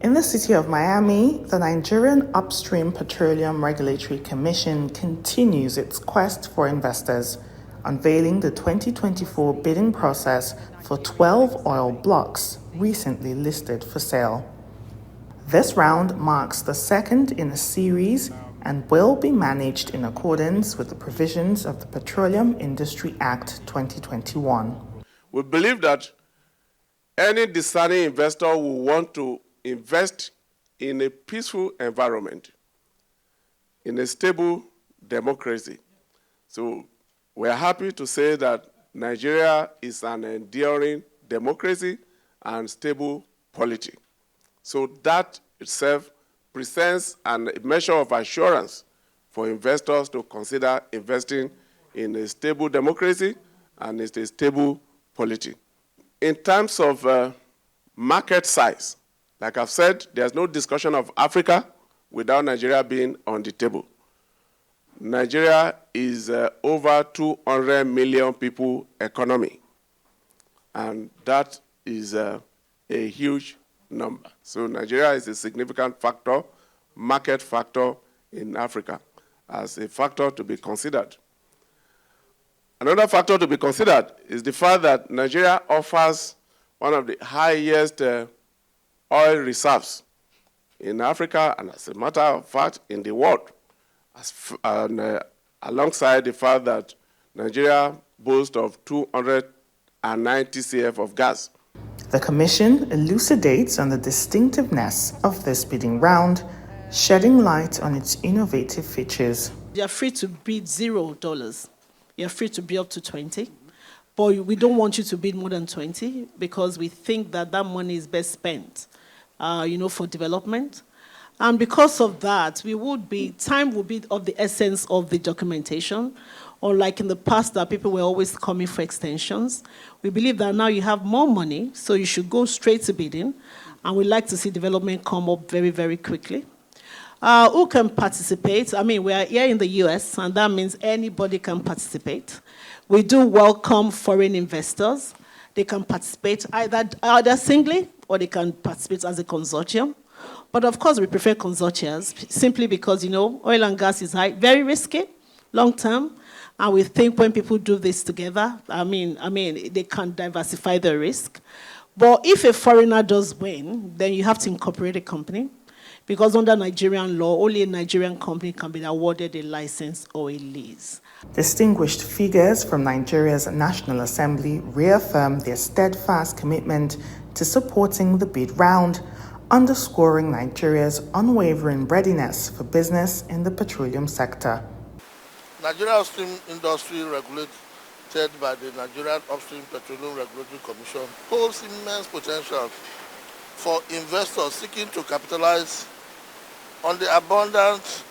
In the city of Miami, the Nigerian Upstream Petroleum Regulatory Commission continues its quest for investors, unveiling the 2024 bidding process for 12 oil blocks recently listed for sale. This round marks the second in a series and will be managed in accordance with the provisions of the Petroleum Industry Act 2021. We believe that any discerning investor will want to invest in a peaceful environment, in a stable democracy. So we're happy to say that Nigeria is an enduring democracy and stable polity. So that itself presents a measure of assurance for investors to consider investing in a stable democracy and a stable polity. In terms of market size, like I've said, there's no discussion of Africa without Nigeria being on the table. Nigeria is over 200 million people economy, and that is a huge number. So Nigeria is a significant factor, market factor in Africa, as a factor to be considered. Another factor to be considered is the fact that Nigeria offers one of the highest oil reserves in Africa, and as a matter of fact, in the world, alongside the fact that Nigeria boasts of 290 CF of gas. The Commission elucidates on the distinctiveness of this bidding round, shedding light on its innovative features. You're free to bid $0. You're free to bid up to 20, but we don't want you to bid more than 20 because we think that that money is best spent, for development. And because of that, time will be of the essence of the documentation. Unlike in the past that people were always coming for extensions, we believe that now you have more money, so you should go straight to bidding, and we'd like to see development come up very, very quickly. Who can participate? I mean, we are here in the US, and that means anybody can participate. We do welcome foreign investors. They can participate either singly, or they can participate as a consortium. But of course, we prefer consortia simply because, oil and gas is very risky, long term. And we think when people do this together, they can diversify the risk. But if a foreigner does win, then you have to incorporate a company. Because under Nigerian law, only a Nigerian company can be awarded a license or a lease. Distinguished figures from Nigeria's National Assembly reaffirmed their steadfast commitment to supporting the bid round, underscoring Nigeria's unwavering readiness for business in the petroleum sector. Nigerian upstream industry regulated by the Nigerian Upstream Petroleum Regulatory Commission holds immense potential for investors seeking to capitalize on the abundant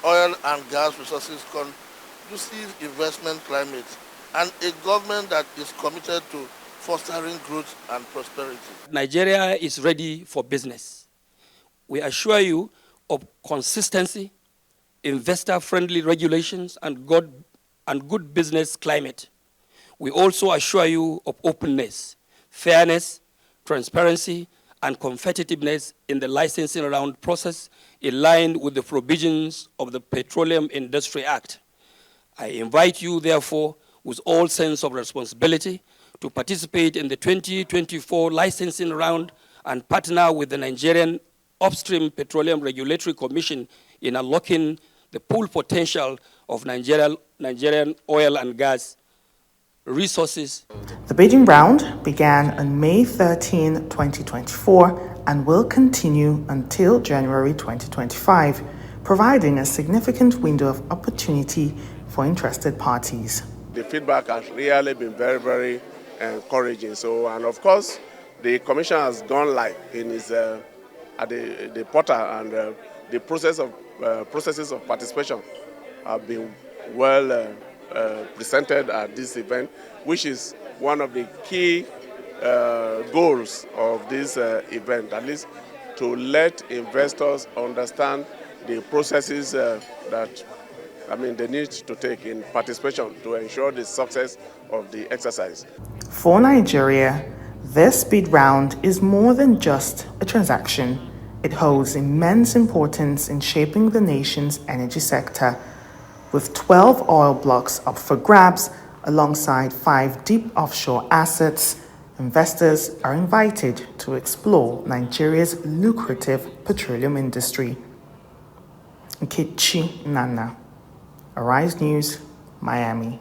oil and gas resources, conducive investment climate, and a government that is committed to fostering growth and prosperity. Nigeria is ready for business. We assure you of consistency, investor-friendly regulations, and good business climate. We also assure you of openness, fairness, transparency, and competitiveness in the licensing round process in line with the provisions of the Petroleum Industry Act. I invite you, therefore, with all sense of responsibility, to participate in the 2024 licensing round and partner with the Nigerian Upstream Petroleum Regulatory Commission in unlocking the full potential of Nigerian oil and gas resources. The bidding round began on May 13, 2024 and will continue until January 2025, providing a significant window of opportunity for interested parties. The feedback has really been very, very encouraging. And of course, the Commission has gone live in its at the portal, and the processes of participation have been well presented at this event, which is one of the key goals of this event, at least to let investors understand the processes that they need to take in participation to ensure the success of the exercise. For Nigeria, this bid round is more than just a transaction. It holds immense importance in shaping the nation's energy sector. With 12 oil blocks up for grabs, alongside 5 deep offshore assets, investors are invited to explore Nigeria's lucrative petroleum industry. Nkechi Nana, Arise News, Miami.